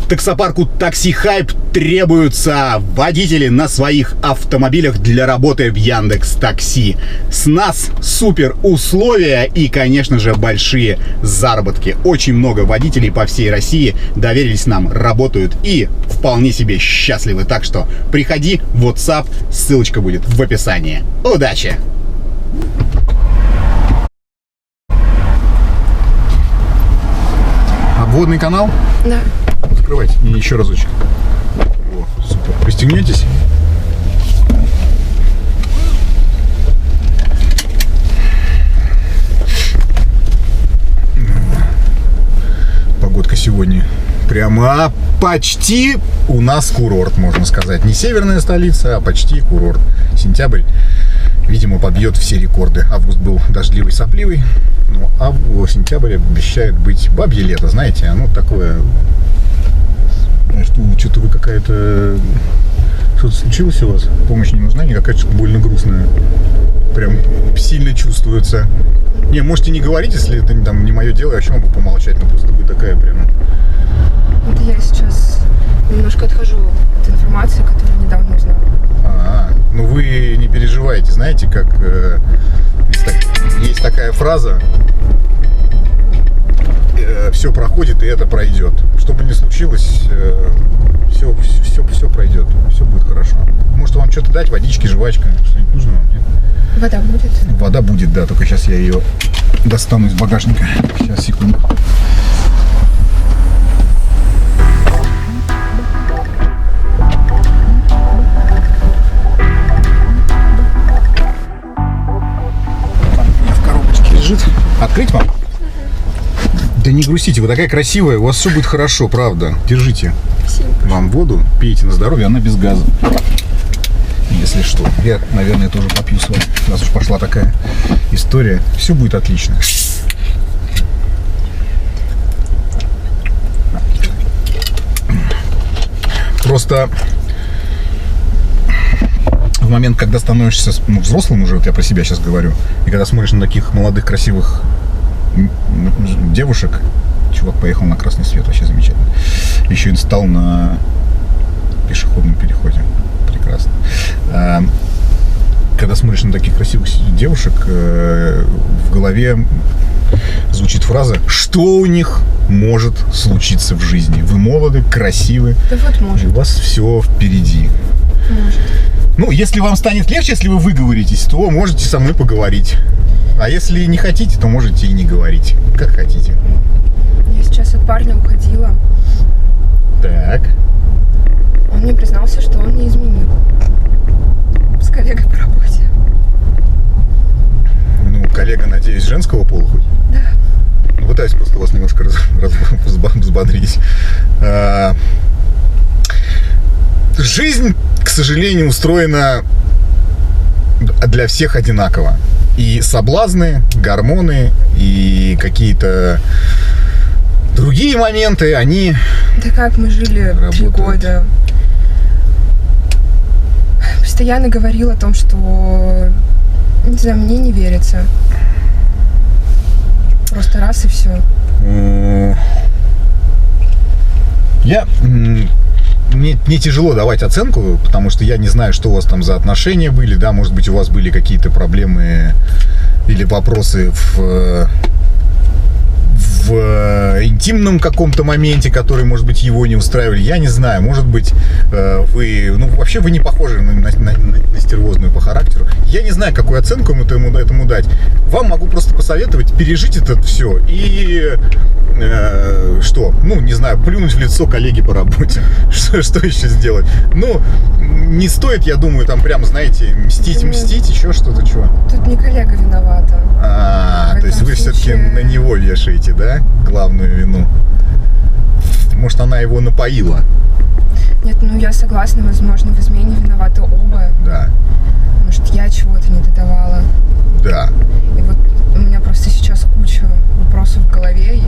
Таксопарку Такси Хайп требуются водители на своих автомобилях для работы в Яндекс.Такси. С нас супер условия и, конечно же, большие заработки. Очень много водителей по всей России доверились нам, работают и вполне себе счастливы. Так что приходи в WhatsApp, ссылочка будет в описании. Удачи! Обводный канал? Да. Закрывайте еще разочек. О, супер. Пристегнетесь. Погодка сегодня прямо почти у нас курорт, можно сказать. Не северная столица, а почти курорт. Сентябрь, видимо, побьет все рекорды. Август был дождливый, сопливый. Ну, а сентябрь обещает быть бабье лето, знаете, оно такое... Что-то вы какая-то... Что-то случилось у вас? Помощь не нужна никакая, что-то больно грустная. Прям сильно чувствуется. Не, можете не говорить, если это там не мое дело, я вообще могу помолчать, но просто вы такая прям... Это я сейчас немножко отхожу от информации, которую недавно узнала. Ну вы не переживайте, знаете, как... Есть такая фраза: все проходит, и это пройдет. Что бы ни случилось, все пройдет, все будет хорошо. Может вам что-то дать, водички, жвачка, что-нибудь нужно вам? Нет? Вода будет? Вода будет, да, только сейчас я ее достану из багажника. Сейчас, секунду. В коробочке лежит. Открыть вам? Да не грустите, вы такая красивая, у вас все будет хорошо, правда. Держите. Спасибо. Вам воду, пейте на здоровье, она без газа. Если что, я, наверное, тоже попью с вами, раз уж пошла такая история. Все будет отлично. Просто в момент, когда становишься взрослым уже, вот я про себя сейчас говорю, и когда смотришь на таких молодых, красивых девушек, чувак поехал на красный свет, вообще замечательно. Еще и стал на пешеходном переходе. Прекрасно. Когда смотришь на таких красивых девушек, в голове звучит фраза: что у них может случиться в жизни? Вы молоды, красивы, да вот может. И у вас все впереди. Может. Ну, если вам станет легче, если вы выговоритесь, то можете со мной поговорить. А если не хотите, то можете и не говорить. Как хотите. Я сейчас от парня уходила. Так. Он мне признался, что он не изменил. С коллегой по работе. Ну, коллега, надеюсь, женского пола хоть? Да. Ну, пытаюсь просто вас немножко взбодрить. Жизнь, к сожалению, устроена для всех одинаково. И соблазны, гормоны, и какие-то другие моменты, они... Да как мы жили 3 года. Постоянно говорил о том, что, не знаю, мне не верится. Просто раз и все. Мне тяжело давать оценку, потому что я не знаю, что у вас там за отношения были, да, может быть, у вас были какие-то проблемы или вопросы в интимном каком-то моменте, который, может быть, его не устраивали, я не знаю, может быть, вы, ну, вообще вы не похожи на стервозную по характеру, я не знаю, какую оценку этому дать, вам могу просто посоветовать пережить это все и... что? Ну, не знаю, плюнуть в лицо коллеги по работе. Что еще сделать? Ну, не стоит, я думаю, там прям, знаете, мстить, еще что-то, чего? Тут не коллега виновата. То есть вы все-таки на него вешаете, да, главную вину? Может, она его напоила? Нет, ну я согласна, возможно, в измене виноваты оба. Да. Может, я чего-то не додавала. Да. И вот у меня просто сейчас куча вопросов в голове.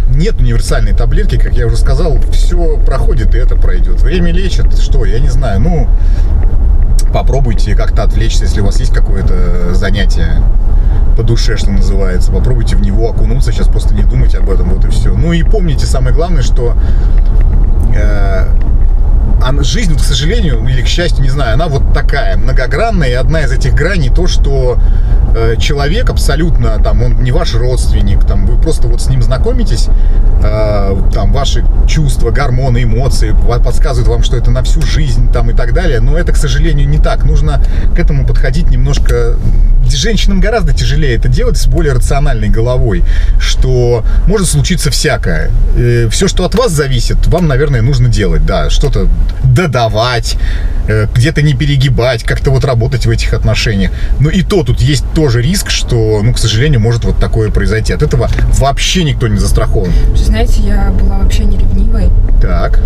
Нет универсальной таблетки, как я уже сказал, все проходит и это пройдет. Время лечит, что, я не знаю, ну, попробуйте как-то отвлечься, если у вас есть какое-то занятие по душе, что называется, попробуйте в него окунуться, сейчас просто не думайте об Ну и помните, самое главное, что жизнь, к сожалению, или к счастью, не знаю, она вот такая, многогранная, и одна из этих граней то, что человек абсолютно, там, он не ваш родственник, там, вы просто вот с ним знакомитесь, там, ваши чувства, гормоны, эмоции подсказывают вам, что это на всю жизнь, там, и так далее, но это, к сожалению, не так. Нужно к этому подходить немножко. Женщинам гораздо тяжелее это делать с более рациональной головой, что может случиться всякое. Все, что от вас зависит, вам, наверное, нужно делать, да, что-то додавать, где-то не перегибать, как-то вот работать в этих отношениях. Но и то тут есть тоже риск, что, ну, к сожалению, может вот такое произойти. От этого вообще никто не застрахован. Знаете, я была вообще не ревнивой. Так.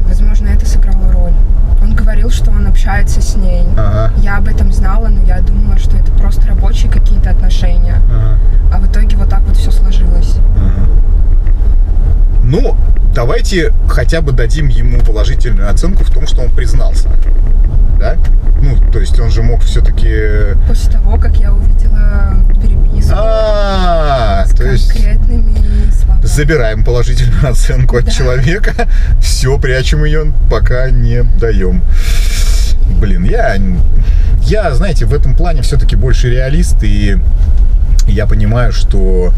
Возможно, это сыграло роль. Он говорил, что он общается с ней. Ага. Я об этом знала, но я думала, что это просто рабочие какие-то отношения. Ага. А в итоге вот так вот все сложилось. Ага. Ну, давайте хотя бы дадим ему положительную оценку в том, что он признался. Да? Ну, то есть он же мог все-таки... После того, как я увидела переписку с то есть конкретными словами. забираем положительную оценку от человека, все, прячем ее, пока не даем. Блин, я, знаете, в этом плане все-таки больше реалист, и я понимаю, что,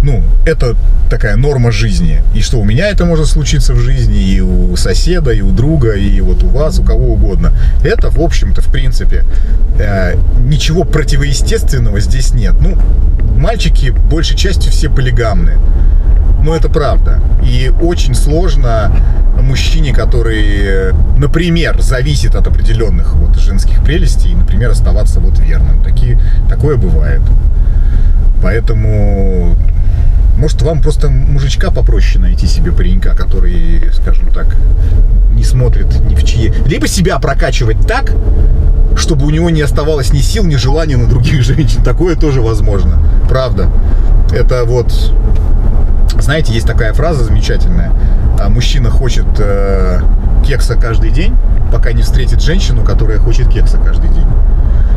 ну, это такая норма жизни, и что у меня это может случиться в жизни, и у соседа, и у друга, и вот у вас, у кого угодно. Это, в общем-то, в принципе, ничего противоестественного здесь нет. Ну, мальчики, большей частью, все полигамны. Но это правда. И очень сложно мужчине, который, например, зависит от определенных вот женских прелестей, например, оставаться вот верным. Такое бывает. Поэтому, может, вам просто мужичка попроще найти себе, паренька, который, скажем так, не смотрит ни в чьи. Либо себя прокачивать так, чтобы у него не оставалось ни сил, ни желания на других женщин. Такое тоже возможно. Правда. Это вот... Знаете, есть такая фраза замечательная. Мужчина хочет кекса каждый день, пока не встретит женщину, которая хочет кекса каждый день.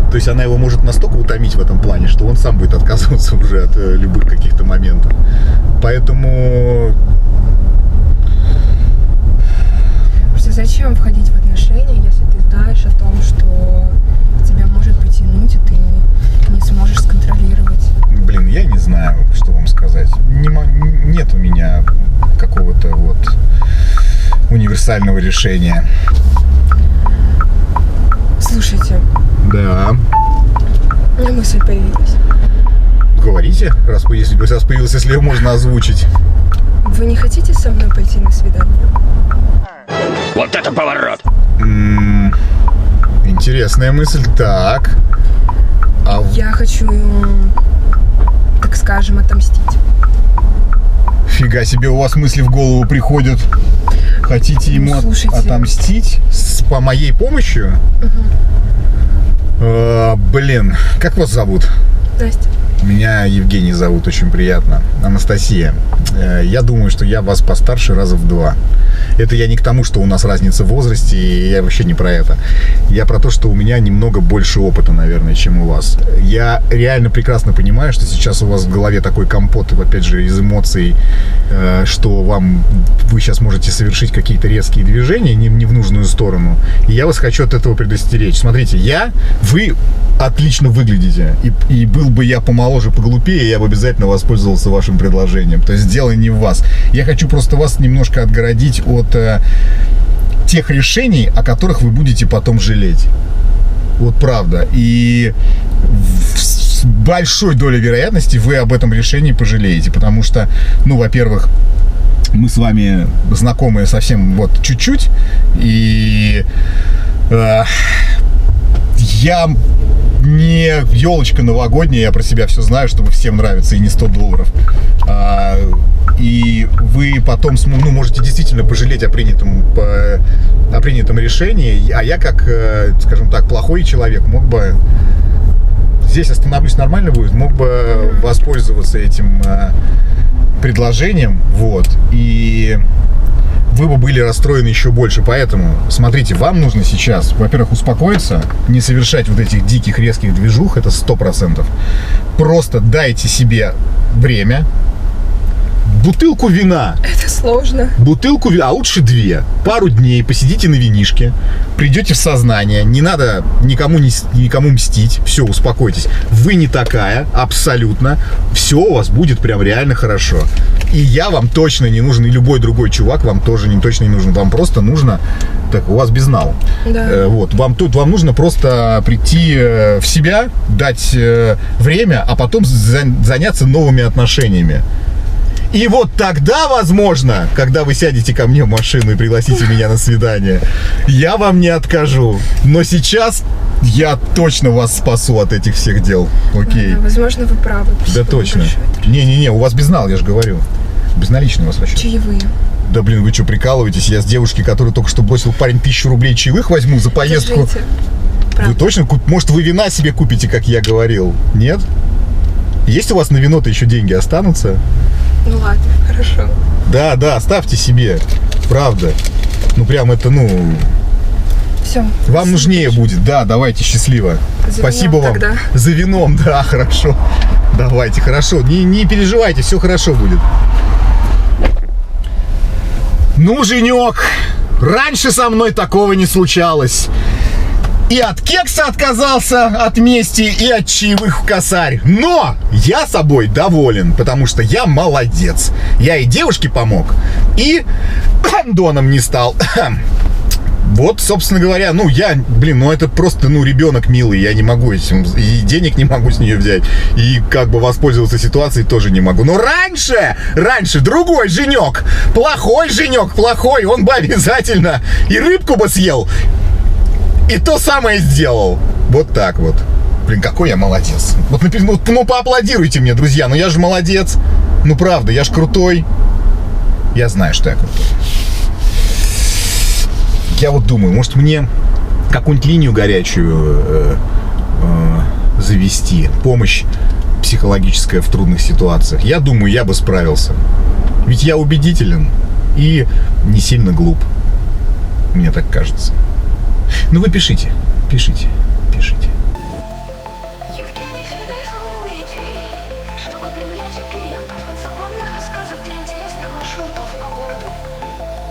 То есть она его может настолько утомить в этом плане, что он сам будет отказываться уже от любых каких-то моментов. Поэтому... Просто зачем входить в отношения, если ты знаешь о том, что тебя может потянуть, и ты не сможешь сконтролировать? Блин, я не знаю, что вам сказать. Нет у меня какого-то вот универсального решения. Слушайте. Да. У меня мысль появилась. Говорите, раз появилась, если ее можно озвучить. Вы не хотите со мной пойти на свидание? Вот это поворот! Интересная мысль. Так. Я хочу, так скажем, отомстить. Фига себе, у вас мысли в голову приходят. Хотите ему отомстить по моей помощью? Блин, как вас зовут? Настя. Меня Евгений зовут, очень приятно. Анастасия. Я думаю, что я вас постарше раза в 2. Это я не к тому, что у нас разница в возрасте, и я вообще не про это. Я про то, что у меня немного больше опыта, наверное, чем у вас. Я реально прекрасно понимаю, что сейчас у вас в голове такой компот, опять же, из эмоций, что вы сейчас можете совершить какие-то резкие движения не в нужную сторону. И я вас хочу от этого предостеречь. Смотрите, вы отлично выглядите. И был бы я помоложе, поглупее, я бы обязательно воспользовался вашим предложением. То есть дело не в вас. Я хочу просто вас немножко отгородить от тех решений, о которых вы будете потом жалеть. Вот правда. И с большой долей вероятности вы об этом решении пожалеете. Потому что, ну, во-первых, мы с вами знакомы совсем вот чуть-чуть. И я не елочка новогодняя, я про себя все знаю, чтобы всем нравится, и не $100. И вы потом можете действительно пожалеть о принятом решении. А я, как, скажем так, плохой человек, мог бы... Здесь остановлюсь, нормально будет? Мог бы воспользоваться этим предложением. Вот. И вы бы были расстроены еще больше. Поэтому, смотрите, вам нужно сейчас, во-первых, успокоиться, не совершать вот этих диких резких движух, это 100%. Просто дайте себе время, бутылку вина. Это сложно. Бутылку вина, а лучше 2. Пару дней посидите на винишке, придете в сознание. Не надо никому мстить. Все, успокойтесь. Вы не такая, абсолютно. Все у вас будет прям реально хорошо. И я вам точно не нужен, и любой другой чувак вам тоже точно не нужен. Вам просто нужно... Так, у вас безнал. Да. Вот, вам нужно просто прийти в себя, дать время, а потом заняться новыми отношениями. И вот тогда, возможно, когда вы сядете ко мне в машину и пригласите меня на свидание, я вам не откажу. Но сейчас я точно вас спасу от этих всех дел. Окей. Ладно, возможно, вы правы. Да Спасибо точно. большое. Не-не-не, у вас безнал, я же говорю. Безналичный у вас расчет. Чаевые. Да блин, вы что, прикалываетесь? Я с девушки, которую только что бросил парень 1000 рублей чаевых возьму за поездку. Держите. Вы Правда. точно? Может, вы вина себе купите, как я говорил? Нет? Есть у вас на вино-то еще деньги останутся? Ну ладно, хорошо. Да, оставьте себе. Правда. Ну прям это, Все. вам нужнее будет. Да, давайте, счастливо. За Спасибо вином вам. тогда. За вином, да, хорошо. Давайте, хорошо. Не переживайте, все хорошо будет. Ну, Женек, раньше со мной такого не случалось. И от кекса отказался, от мести, и от чаевых в косарь. Но я собой доволен, потому что я молодец. Я и девушке помог, и доном не стал. Вот, собственно говоря, это просто, ребенок милый, я не могу этим, и денег не могу с нее взять, и как бы воспользоваться ситуацией тоже не могу. Но раньше другой женек, плохой, он бы обязательно и рыбку бы съел, и то самое сделал. Вот так вот. Блин, какой я молодец. Вот, поаплодируйте мне, друзья, я же молодец. Правда, я ж крутой. Я знаю, что я крутой. Я вот думаю, может мне какую-нибудь линию горячую завести, помощь психологическая в трудных ситуациях. Я думаю, я бы справился. Ведь я убедителен и не сильно глуп. Мне так кажется. Вы пишите.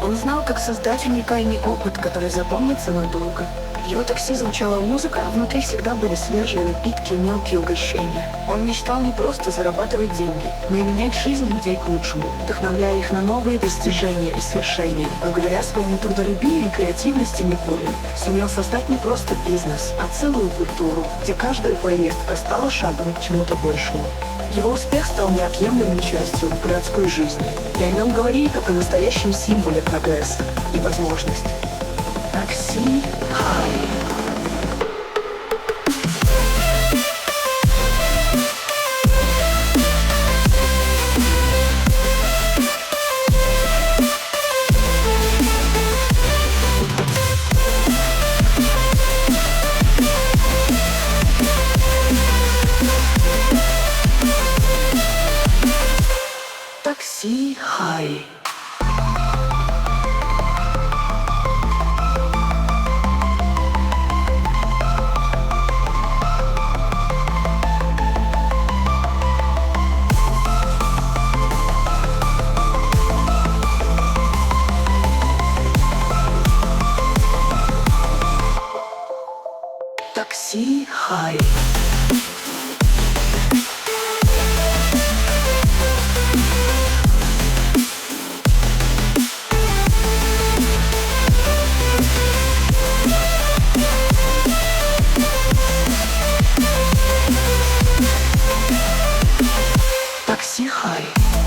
Он знал, как создать уникальный опыт, который запомнится надолго. В его такси звучала музыка, а внутри всегда были свежие напитки и мелкие угощения. Он мечтал не просто зарабатывать деньги, но и менять жизнь людей к лучшему, вдохновляя их на новые достижения и свершения. Благодаря своему трудолюбию и креативности Никулин сумел создать не просто бизнес, а целую культуру, где каждая поездка стала шагом к чему-то большему. Его успех стал неотъемлемой частью городской жизни, и о нем говорили как о настоящем символе прогресса и возможностей. Такси Хай. Такси Хай. Такси Хай. Такси Хай.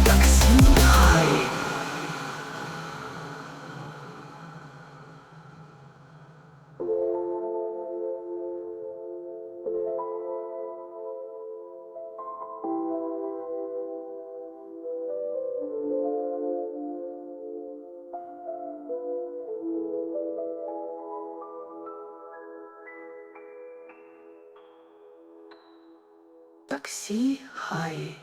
Такси Хай. Такси Хай.